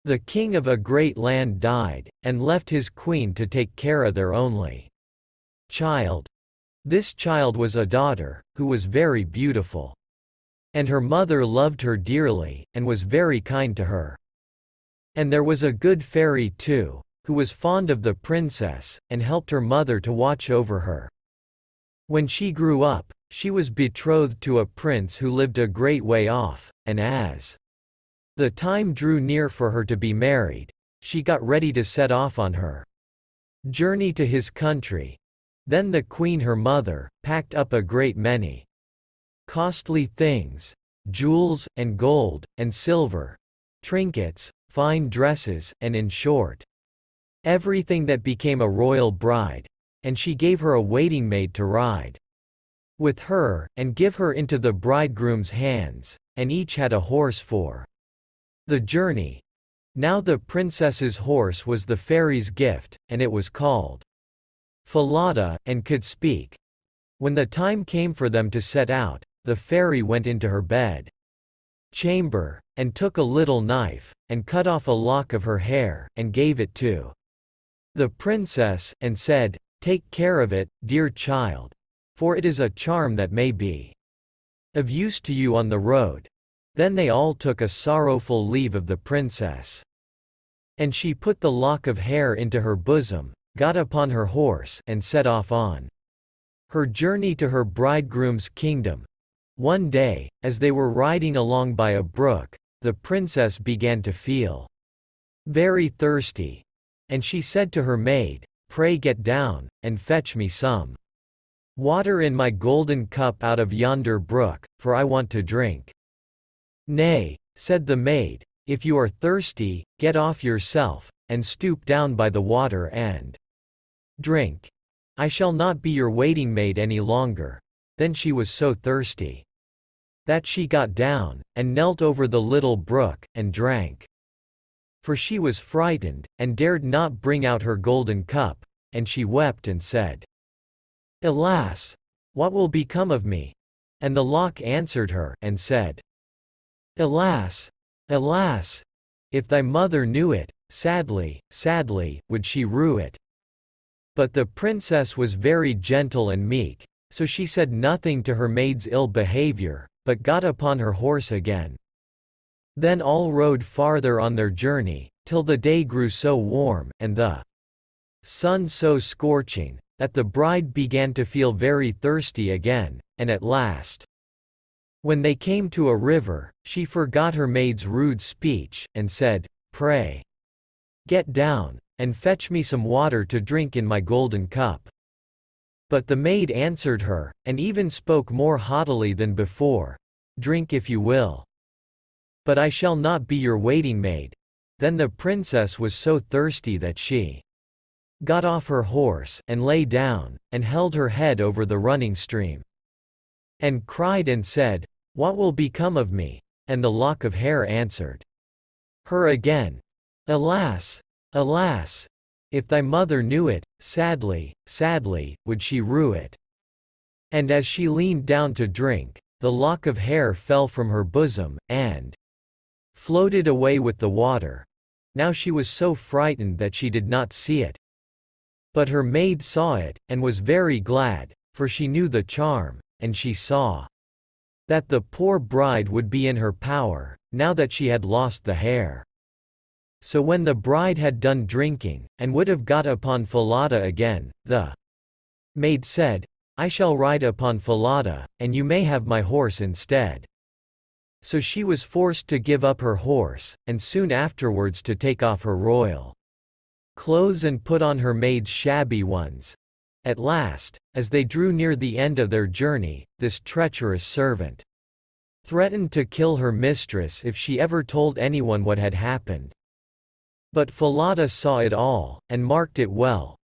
The king of a great land died, and left his queen to take care of their only child. This child was a daughter, who was very beautiful. And her mother loved her dearly, and was very kind to her. And there was a good fairy too, who was fond of the princess, and helped her mother to watch over her. When she grew up, she was betrothed to a prince who lived a great way off, and as the time drew near for her to be married, she got ready to set off on her journey to his country. Then the queen her mother packed up a great many costly things, jewels, and gold, and silver, trinkets, fine dresses, and in short, everything that became a royal bride, and she gave her a waiting-maid to ride with her, and give her into the bridegroom's hands, and each had a horse for the journey. Now the princess's horse was the fairy's gift, and it was called Falada, and could speak. When the time came for them to set out, the fairy went into her bed chamber, and took a little knife, and cut off a lock of her hair, and gave it to the princess, and said, "Take care of it, dear child, for it is a charm that may be of use to you on the road." Then they all took a sorrowful leave of the princess. And she put the lock of hair into her bosom, got upon her horse, and set off on her journey to her bridegroom's kingdom. One day, as they were riding along by a brook, the princess began to feel very thirsty. And she said to her maid, "Pray get down, and fetch me some water in my golden cup out of yonder brook, for I want to drink." "Nay," said the maid, "if you are thirsty, get off yourself, and stoop down by the water and drink. I shall not be your waiting-maid any longer." Then she was so thirsty that she got down, and knelt over the little brook, and drank. For she was frightened, and dared not bring out her golden cup, and she wept and said, "Alas! What will become of me?" And the lock answered her, and said, "Alas! Alas! If thy mother knew it, sadly, sadly, would she rue it." But the princess was very gentle and meek, so she said nothing to her maid's ill behavior, but got upon her horse again. Then all rode farther on their journey, till the day grew so warm, and the sun so scorching, that the bride began to feel very thirsty again, and at last, when they came to a river, she forgot her maid's rude speech, and said, "Pray, get down, and fetch me some water to drink in my golden cup." But the maid answered her, and even spoke more haughtily than before, "Drink if you will, but I shall not be your waiting-maid." Then the princess was so thirsty that she got off her horse, and lay down, and held her head over the running stream, and cried and said, "What will become of me?" And the lock of hair answered her again, "Alas! Alas! If thy mother knew it, sadly, sadly, would she rue it." And as she leaned down to drink, the lock of hair fell from her bosom, and floated away with the water. Now she was so frightened that she did not see it. But her maid saw it, and was very glad, for she knew the charm, and she saw that the poor bride would be in her power, now that she had lost the hair. So when the bride had done drinking, and would have got upon Falada again, the maid said, "I shall ride upon Falada, and you may have my horse instead." So she was forced to give up her horse, and soon afterwards to take off her royal clothes and put on her maid's shabby ones. At last, as they drew near the end of their journey, this treacherous servant threatened to kill her mistress if she ever told anyone what had happened. But Falada saw it all, and marked it well.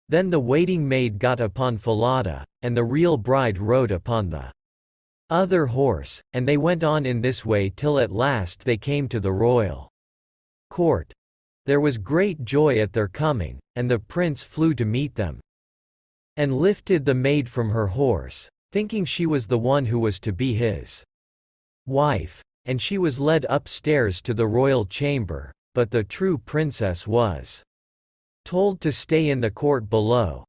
Then the waiting-maid got upon Falada, and the real bride rode upon the other horse, and they went on in this way till at last they came to the royal court. There was great joy at their coming, and the prince flew to meet them, and lifted the maid from her horse, thinking she was the one who was to be his wife. And she was led upstairs to the royal chamber, but the true princess was told to stay in the court below.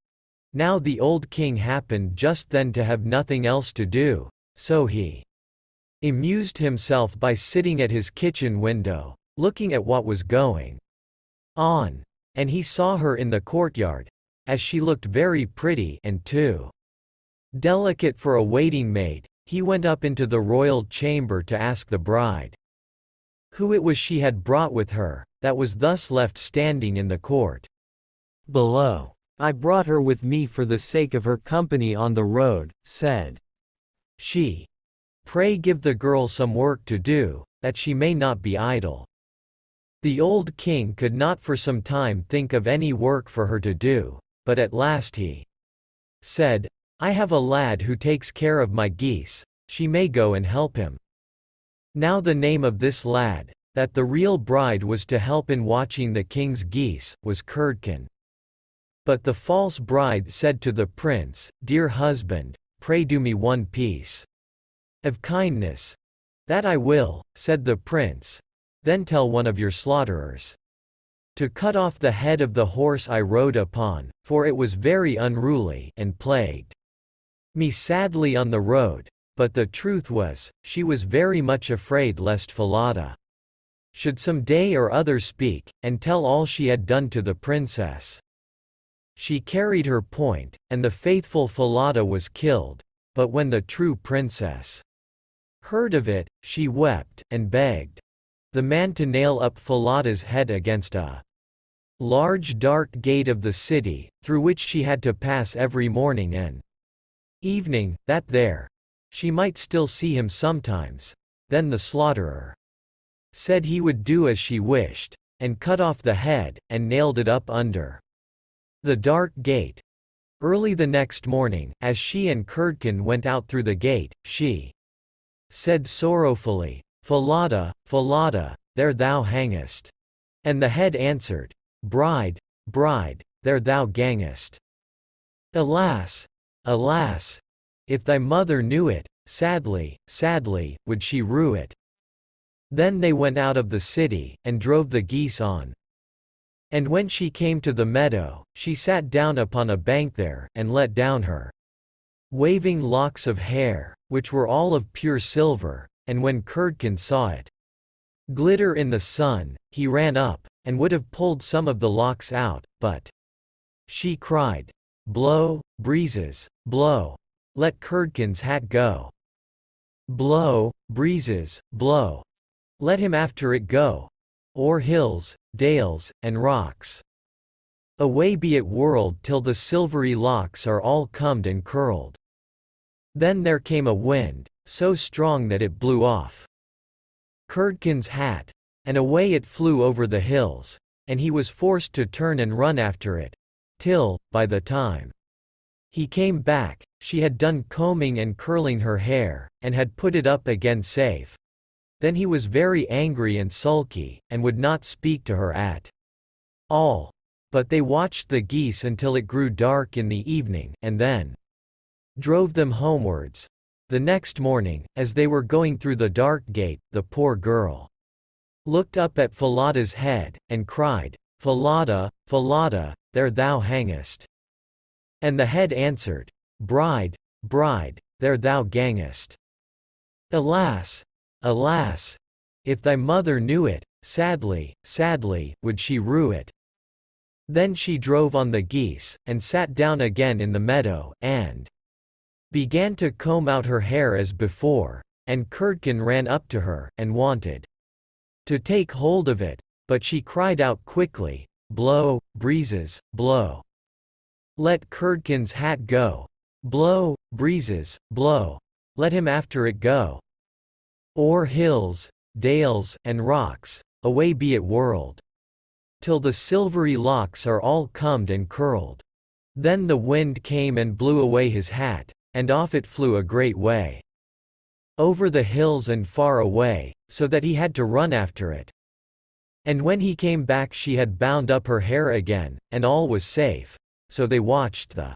Now the old king happened just then to have nothing else to do, so he amused himself by sitting at his kitchen window, looking at what was going on. And he saw her in the courtyard, as she looked very pretty and too delicate for a waiting maid. He went up into the royal chamber to ask the bride who it was she had brought with her, that was thus left standing in the court below. "I brought her with me for the sake of her company on the road," said she. "Pray give the girl some work to do, that she may not be idle." The old king could not for some time think of any work for her to do, but at last he said, "I have a lad who takes care of my geese, she may go and help him." Now the name of this lad, that the real bride was to help in watching the king's geese, was Curdken. But the false bride said to the prince, "Dear husband, pray do me one piece of kindness." "That I will," said the prince. "Then tell one of your slaughterers to cut off the head of the horse I rode upon, for it was very unruly and plagued me sadly on the road." But the truth was, she was very much afraid lest Falada should some day or other speak, and tell all she had done to the princess. She carried her point, and the faithful Falada was killed. But when the true princess heard of it, she wept, and begged the man to nail up Falada's head against a large dark gate of the city, through which she had to pass every morning and evening, that there she might still see him sometimes. Then the slaughterer said he would do as she wished, and cut off the head, and nailed it up under the dark gate. Early the next morning, as she and Curdken went out through the gate, she said sorrowfully, "Falada, Falada, there thou hangest." And the head answered, "Bride, bride, there thou gangest." Alas, alas! If thy mother knew it, sadly, sadly, would she rue it. Then they went out of the city, and drove the geese on. And when she came to the meadow, she sat down upon a bank there, and let down her waving locks of hair, which were all of pure silver. And when Curdken saw it glitter in the sun, he ran up, and would have pulled some of the locks out, but she cried, "Blow, breezes, blow! Let Curdken's hat go. Blow, breezes, blow! Let him after it go. O'er hills, dales, and rocks. Away be it whirled till the silvery locks are all combed and curled." Then there came a wind, so strong that it blew off Curdken's hat, and away it flew over the hills, and he was forced to turn and run after it, till, by the time he came back, she had done combing and curling her hair, and had put it up again safe. Then he was very angry and sulky, and would not speak to her at all. But they watched the geese until it grew dark in the evening, and then drove them homewards. The next morning, as they were going through the dark gate, the poor girl looked up at Falada's head, and cried, "Falada, Falada, there thou hangest." And the head answered, "Bride, bride, there thou gangest." Alas, alas! If thy mother knew it, sadly, sadly, would she rue it. Then she drove on the geese, and sat down again in the meadow, and began to comb out her hair as before. And Curdken ran up to her, and wanted to take hold of it, but she cried out quickly, "Blow, breezes, blow! Let Curdken's hat go. Blow, breezes, blow! Let him after it go. O'er hills, dales, and rocks, away be it whirled, till the silvery locks are all combed and curled." Then the wind came and blew away his hat, and off it flew a great way over the hills and far away, so that he had to run after it. And when he came back she had bound up her hair again, and all was safe. So they watched the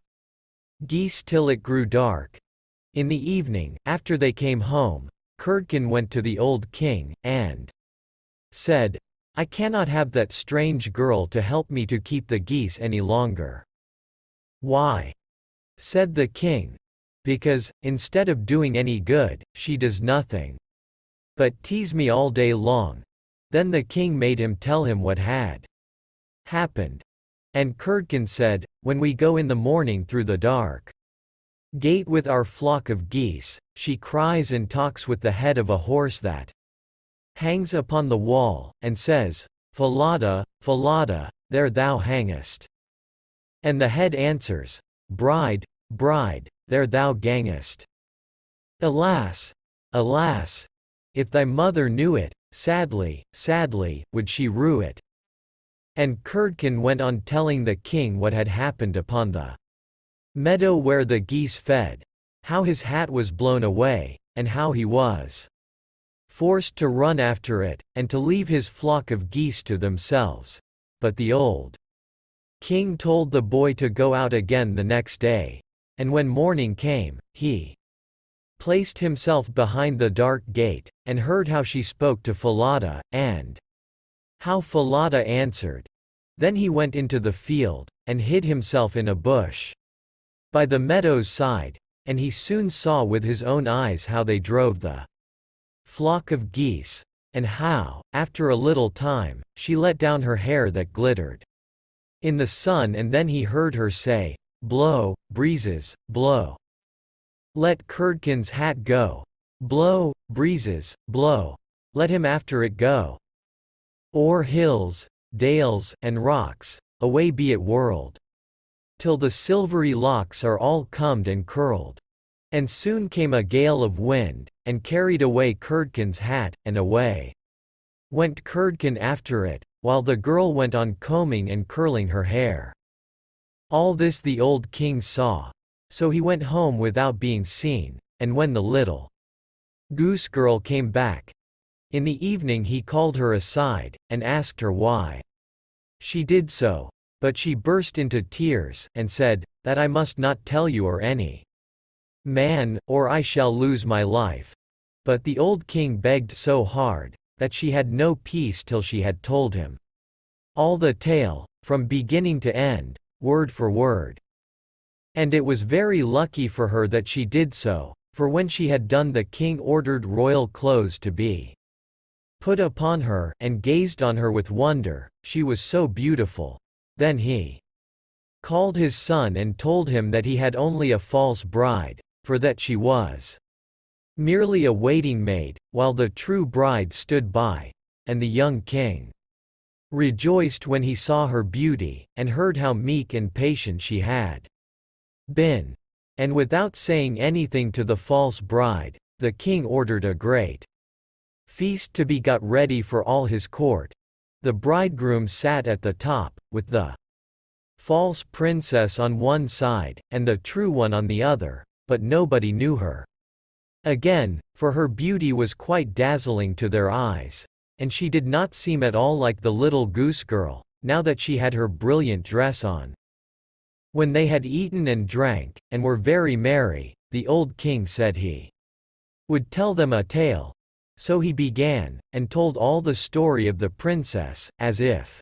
geese till it grew dark. In the evening, after they came home, Curdken went to the old king, and said, I cannot have that strange girl to help me to keep the geese any longer." "Why?" said the king. "Because, instead of doing any good, she does nothing but tease me all day long." Then the king made him tell him what had happened. And Curdken said, "When we go in the morning through the dark gate with our flock of geese, she cries and talks with the head of a horse that hangs upon the wall, and says, 'Falada, Falada, there thou hangest.' And the head answers, 'Bride, bride, there thou gangest.' Alas! Alas! If thy mother knew it, sadly, sadly, would she rue it." And Curdken went on telling the king what had happened upon the meadow where the geese fed, how his hat was blown away, and how he was forced to run after it, and to leave his flock of geese to themselves. But the old king told the boy to go out again the next day, and when morning came, he placed himself behind the dark gate, and heard how she spoke to Falada, and how Falada answered. Then he went into the field, and hid himself in a bush by the meadow's side, and he soon saw with his own eyes how they drove the flock of geese, and how, after a little time, she let down her hair that glittered in the sun, and then he heard her say, "Blow, breezes, blow. Let Curdken's hat go. Blow, breezes, blow. Let him after it go. O'er hills, dales, and rocks, away be it whirled, till the silvery locks are all combed and curled." And soon came a gale of wind, and carried away Curdken's hat, and away went Curdken after it, while the girl went on combing and curling her hair. All this the old king saw. So he went home without being seen, and when the little Goose-Girl came back in the evening, he called her aside, and asked her why she did so. But she burst into tears, and said, "That I must not tell you or any man, or I shall lose my life." But the old king begged so hard, that she had no peace till she had told him all the tale, from beginning to end, word for word. And it was very lucky for her that she did so, for when she had done the king ordered royal clothes to be put upon her, and gazed on her with wonder, she was so beautiful. Then he called his son and told him that he had only a false bride, for that she was merely a waiting-maid, while the true bride stood by. And the young king rejoiced when he saw her beauty, and heard how meek and patient she had been. And without saying anything to the false bride, the king ordered a great feast to be got ready for all his court. The bridegroom sat at the top, with the false princess on one side, and the true one on the other, but nobody knew her again, for her beauty was quite dazzling to their eyes, and she did not seem at all like the little Goose-Girl, now that she had her brilliant dress on. When they had eaten and drank, and were very merry, the old king said he would tell them a tale. So he began, and told all the story of the princess, as if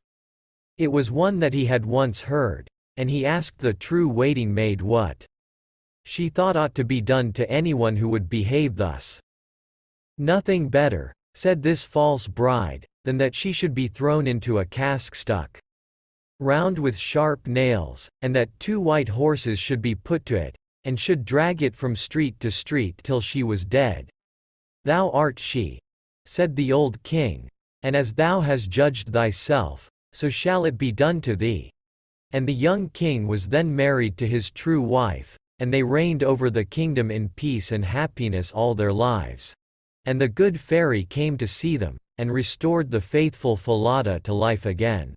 it was one that he had once heard. And he asked the true waiting-maid what she thought ought to be done to anyone who would behave thus. "Nothing better," said this false bride, "than that she should be thrown into a cask stuck round with sharp nails, and that 2 white horses should be put to it, and should drag it from street to street till she was dead. Thou art she," said the old king, "and as thou hast judged thyself, so shall it be done to thee." And the young king was then married to his true wife, and they reigned over the kingdom in peace and happiness all their lives. And the good fairy came to see them, and restored the faithful Falada to life again.